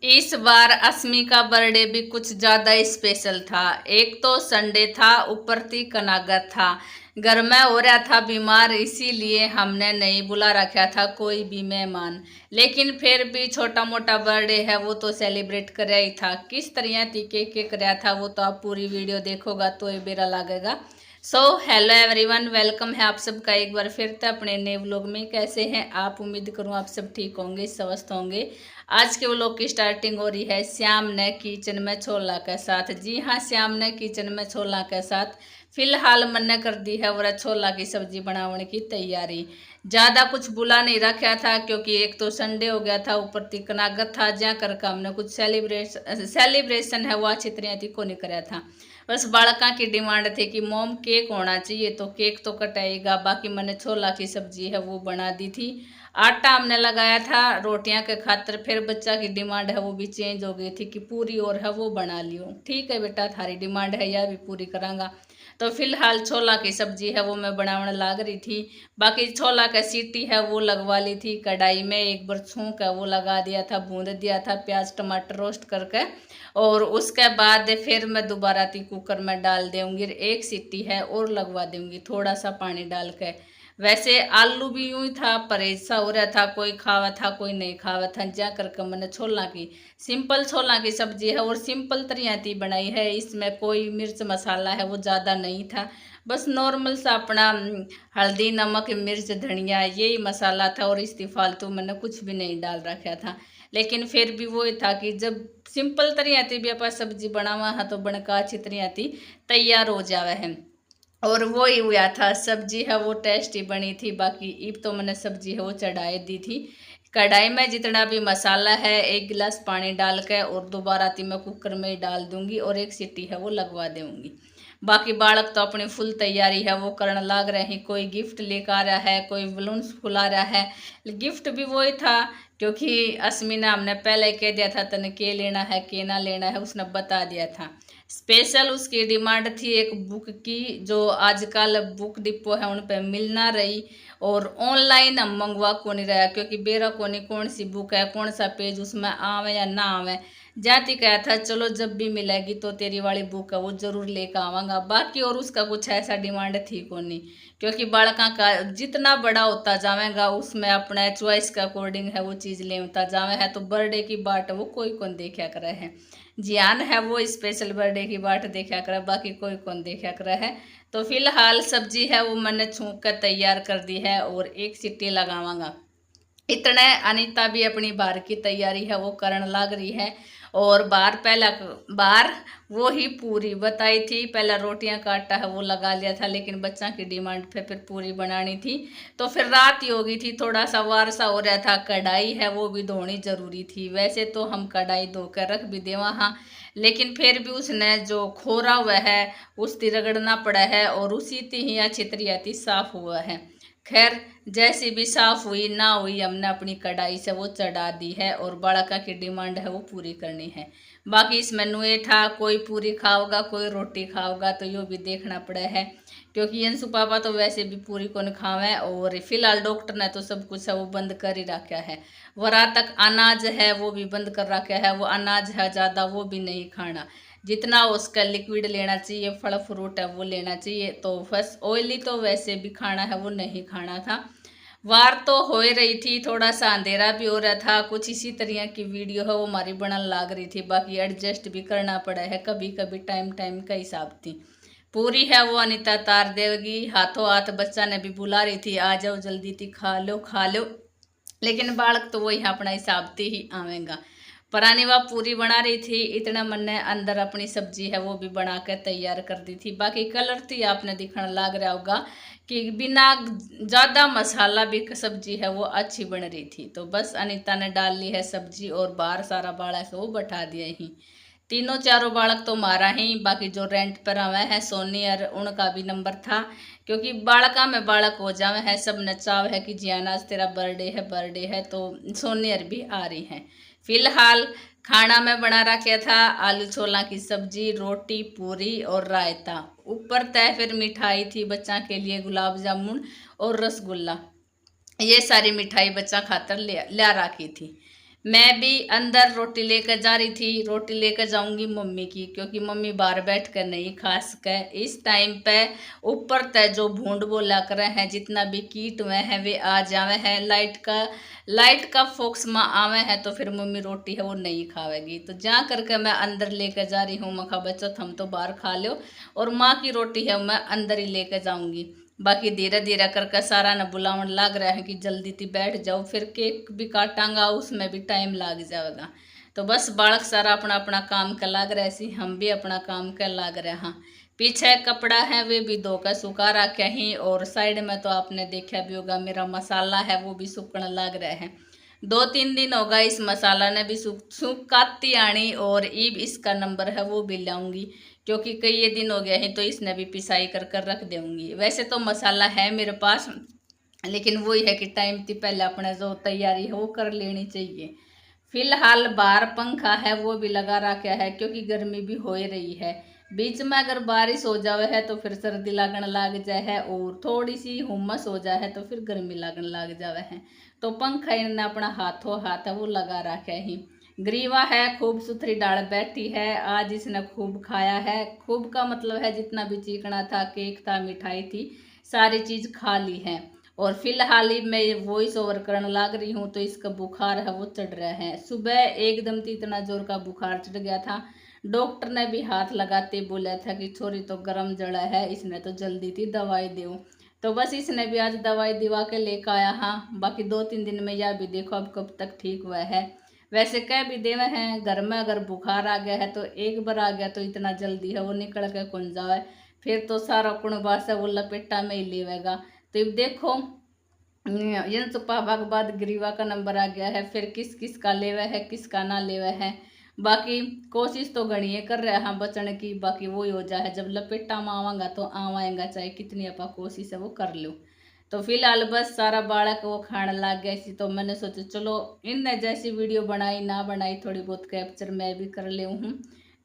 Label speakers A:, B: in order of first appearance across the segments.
A: इस बार अस्मी का बर्थडे भी कुछ ज्यादा स्पेशल था। एक तो संडे था, ऊपर थी कनागत था। घर में हो रहा था बीमार, इसीलिए हमने नहीं बुला रखा था कोई भी मेहमान। लेकिन फिर भी छोटा मोटा बर्थडे है वो तो सेलिब्रेट कर ही था। किस तरह तीखे के कराया था वो तो आप पूरी वीडियो देखोगा तो ये बेरा लगेगा। सो हेलो एवरीवन, वेलकम है आप सबका एक बार फिर से अपने नए व्लॉग में। कैसे हैं आप? उम्मीद करूं आप सब ठीक होंगे, स्वस्थ होंगे। आज के व्लॉग की स्टार्टिंग हो रही है श्याम ने किचन में छोला के साथ। जी हाँ, श्याम ने किचन में छोला के साथ फिलहाल मन कर दी है और छोला की सब्जी बनाने की तैयारी। ज़्यादा कुछ बुला नहीं रखा था क्योंकि एक तो संडे हो गया था, ऊपर तिकनागत था जहाँ करके हमने कुछ सेलिब्रेशन है वो अच्छी तरह थी को नहीं कराया था। बस बालका की डिमांड थी कि मोम केक होना चाहिए तो केक तो कटाएगा। बाकी मैंने छोला की सब्जी है वो बना दी थी। आटा हमने लगाया था रोटियां के खातर। फिर बच्चा की डिमांड है वो भी चेंज हो गई थी कि पूरी और है वो बना लियो। ठीक है बेटा, थारी डिमांड है यह भी पूरी करांगा। तो फिलहाल छोला की सब्जी है वो मैं बनाने लाग रही थी। बाकी छोला का सीटी है वो लगवा ली थी कढ़ाई में। एक बार छूक है वो लगा दिया था, भून दिया था प्याज टमाटर रोस्ट करके। और उसके बाद फिर मैं दोबारा ती कुकर में डाल दूंगी, एक सीटी है और लगवा दूंगी थोड़ा सा पानी डाल के। वैसे आलू भी यूं ही था, परहेज सा हो रहा था, कोई खावा था कोई नहीं खावा था। जा करके मैंने छोला की सिंपल छोला की सब्जी है और सिंपल तरियाती बनाई है। इसमें कोई मिर्च मसाला है वो ज़्यादा नहीं था, बस नॉर्मल सा अपना हल्दी नमक मिर्च धनिया यही मसाला था। और इस फालतू मैंने कुछ भी नहीं डाल रखा था। लेकिन फिर भी वो था कि जब सिंपल तरियाती भी आप सब्जी बनावा है तो बनका अच्छी तरियाती तैयार हो जावे है। और वो ही हुआ था, सब्जी है वो टेस्टी बनी थी। बाकी ईब तो मैंने सब्जी है वो चढ़ाई दी थी। कढ़ाई में जितना भी मसाला है एक गिलास पानी डाल के और दोबारा थी मैं कुकर में ही डाल दूंगी और एक सीटी है वो लगवा दूंगी। बाकी बालक तो अपनी फुल तैयारी है वो करने लाग रहे हैं। कोई गिफ्ट लेकर आ रहा है, कोई बलून्स फुला रहा है। गिफ्ट भी वही था क्योंकि अस्मी ने हमने पहले कह दिया था तने के लेना है के ना लेना है, उसने बता दिया था। स्पेशल उसकी डिमांड थी एक बुक की, जो आजकल बुक डिपो है उन पे मिल ना रही। और ऑनलाइन हम मंगवा को नहीं रहा क्योंकि बेरा को नहीं कौन सी बुक है कौन सा पेज उसमें आवे या ना आवे। जाती कहा था चलो जब भी मिलेगी तो तेरी वाली बुक है वो जरूर लेकर आवांगा। बाकी और उसका कुछ ऐसा डिमांड थी को नहीं क्योंकि बालका का जितना बड़ा होता जाएगा उसमें अपने चॉइस के अकॉर्डिंग है वो चीज़ लेता जावे है। तो बर्थडे की बाट वो कोई कौन देखा करे है। जियान है वो स्पेशल बर्थडे की बाट देखा करे, बाकी कोई कौन देखा करे है। तो फिलहाल सब्जी है वो मैंने छूक कर तैयार कर दी है और एक सीटी लगावांगा। इतने अनीता भी अपनी बार की तैयारी है वो करने लग रही है। और पहला बार वो ही पूरी बताई थी, पहला रोटियां का आटा है वो लगा लिया था लेकिन बच्चा की डिमांड पे फिर पूरी बनानी थी। तो फिर रात ही हो गई थी, थोड़ा सा वार सा हो रहा था। कढ़ाई है वो भी धोनी जरूरी थी। वैसे तो हम कढ़ाई धो कर रख भी देवा हाँ, लेकिन फिर भी उसने जो खोरा हुआ है उसकी रगड़ना पड़ा है और उसी ही अच्छी तरह साफ हुआ है। खैर जैसी भी साफ हुई ना हुई हमने अपनी कढ़ाई से वो चढ़ा दी है और बड़का की डिमांड है वो पूरी करनी है। बाकी इस मेनू ये था, कोई पूरी खाओगा कोई रोटी खाओगा तो यो भी देखना पड़ा है क्योंकि यंसु पापा तो वैसे भी पूरी को नहीं खावे। और फिलहाल डॉक्टर ने तो सब कुछ है वो बंद कर ही रखा है। वरा तक अनाज है वो भी बंद कर रखा है, वो अनाज है ज़्यादा वो भी नहीं खाना। जितना उसका लिक्विड लेना चाहिए, फल फ्रूट है वो लेना चाहिए। तो बस ऑयली तो वैसे भी खाना है वो नहीं खाना था। वार तो हो ही रही थी, थोड़ा सा अंधेरा भी हो रहा था। कुछ इसी तरह की वीडियो है वो हमारी बनने लाग रही थी। बाकी एडजस्ट भी करना पड़ा है, कभी कभी टाइम टाइम का हिसाब थी। पूरी है वो अनीता तार देगी हाथों हाथ। बच्चा ने भी बुला रही थी आ जाओ जल्दी थी खा लो खा लो, लेकिन बालक तो वही अपना हिसाब से ही आवेगा। परानी वह पूरी बना रही थी, इतना मन ने अंदर अपनी सब्जी है वो भी बना कर तैयार कर दी थी। बाकी कलर थी आपने दिखने लग रहा होगा कि बिना ज़्यादा मसाला भी सब्जी है वो अच्छी बन रही थी। तो बस अनीता ने डाल ली है सब्जी और बाहर सारा बालक है वो बैठा दिया ही। तीनों चारों बालक तो मारा ही, बाकी जो रेंट पर आवे हैं सोनी और उनका भी नंबर था क्योंकि बालका में बालक हो जावे है। सब नचाव है कि जियाना आज तेरा बर्थडे है तो सोनियर भी आ रही हैं। फिलहाल खाना में बना रखा था आलू छोला की सब्जी, रोटी पूरी और रायता। ऊपर तय फिर मिठाई थी बच्चा के लिए, गुलाब जामुन और रसगुल्ला। ये सारी मिठाई बच्चा खातर ले ला रखी थी। मैं भी अंदर रोटी लेकर जा रही थी। रोटी लेकर जाऊंगी मम्मी की, क्योंकि मम्मी बाहर बैठ कर नहीं खा सके इस टाइम पे। ऊपर तय जो भूड बोला करे हैं, जितना भी कीट हुए हैं वे आ जावे हैं, लाइट का फोक्स में आवे हैं, तो फिर मम्मी रोटी है वो नहीं खावेगी। तो जा करके मैं अंदर लेकर जा रही हूँ। मखा बच्चों हम तो बाहर खा लो, और माँ की रोटी है मैं अंदर ही लेकर जाऊंगी। बाकी धीरे धीरे करके सारा न बुलावन लग रहा है कि जल्दी थी बैठ जाओ, फिर केक भी काटांगा उसमें भी टाइम लग जाएगा। तो बस बालक सारा अपना अपना काम का लग रहा है, हम भी अपना काम का लग रहे हैं। पीछे कपड़ा है वे भी धो कर सुखा रखे ही, और साइड में तो आपने देखा भी होगा मेरा मसाला है वो भी सूखने लग रहा है। 2-3 दिन होगा इस मसाला ने भी सुखाती आनी, और ईब इसका नंबर है वो भी लाऊंगी, क्योंकि कई ये दिन हो गया है तो इसने भी पिसाई कर कर रख दूंगी। वैसे तो मसाला है मेरे पास, लेकिन वही है कि टाइम थी पहले अपने जो तैयारी है वो कर लेनी चाहिए। फिलहाल बाहर पंखा है वो भी लगा रखा है, क्योंकि गर्मी भी हो ही रही है। बीच में अगर बारिश हो जावे है तो फिर सर्दी लगने लग जाए है, और थोड़ी सी हुम्मस हो जाए है तो फिर गर्मी लगने लग जावे है। तो पंखा इन्हें अपना हाथों हाथ है वो लगा रखा ही। ग्रीवा है खूब सुथरी डाल बैठी है, आज इसने खूब खाया है। खूब का मतलब है जितना भी चीकना था, केक था, मिठाई थी, सारी चीज खा ली है। और फिलहाल ही मैं वॉइस ओवर करने लग रही हूँ, तो इसका बुखार है वो चढ़ रहा है। सुबह एकदम से इतना जोर का बुखार चढ़ गया था, डॉक्टर ने भी हाथ लगाते बोला था कि छोरी तो गर्म जड़ा है, इसने तो जल्दी थी दवाई दो। तो बस इसने भी आज दवाई दिवा के लेकर आया। हाँ, बाकी 2-3 दिन में यह भी देखो अब कब तक ठीक हुआ है। वैसे कह भी देवे हैं घर में अगर बुखार आ गया है तो एक बार आ गया तो इतना जल्दी है वो निकल के कौन जाए, फिर तो सारा कुणबा से वो लपेटा में ही लेवेगा। तो अब देखो यन सुपा के बाद ग्रीवा का नंबर आ गया है, फिर किस किस का लेवे है किसका ना लेवे है। बाकी कोशिश तो घनी कर रहा है बचने की, बाकी वही हो जाए जब लपेटा में आवागा तो आवाएगा, चाहे कितनी अपा कोशिश है वो कर लो। तो फिलहाल बस सारा बालक वो खाने लग गया सी, तो मैंने सोचा चलो इन जैसी वीडियो बनाई ना बनाई थोड़ी बहुत कैप्चर मैं भी कर ले हूँ।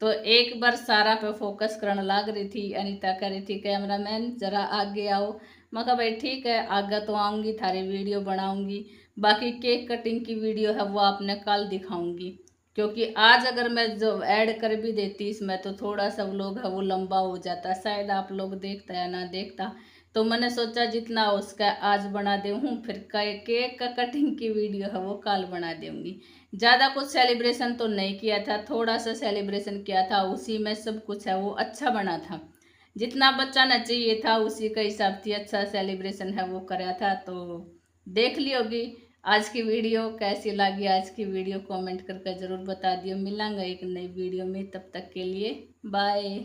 A: तो एक बार सारा पे फोकस करने लग रही थी। अनीता कह रही थी कैमरा मैन जरा आगे आओ। मैं कहा भाई ठीक है आगे तो आऊँगी, थारी वीडियो बनाऊँगी। बाकी केक कटिंग की वीडियो है वो आपने कल दिखाऊँगी, क्योंकि आज अगर मैं जो ऐड कर भी देती इसमें तो थोड़ा सा व्लॉग है वो लंबा हो जाता, शायद आप लोग देखता या ना देखता। तो मैंने सोचा जितना उसका आज बना दे हूँ, फिर केक का कटिंग की वीडियो है वो कल बना दूँगी। ज़्यादा कुछ सेलिब्रेशन तो नहीं किया था, थोड़ा सा सेलिब्रेशन किया था, उसी में सब कुछ है वो अच्छा बना था। जितना बचाना चाहिए था उसी का हिसाब से अच्छा सेलिब्रेशन है वो कराया था। तो देख ली होगी आज की वीडियो कैसी लगी। आज की वीडियो कमेंट करके ज़रूर बता दियो। मिलेंगे एक नई वीडियो में, तब तक के लिए बाय।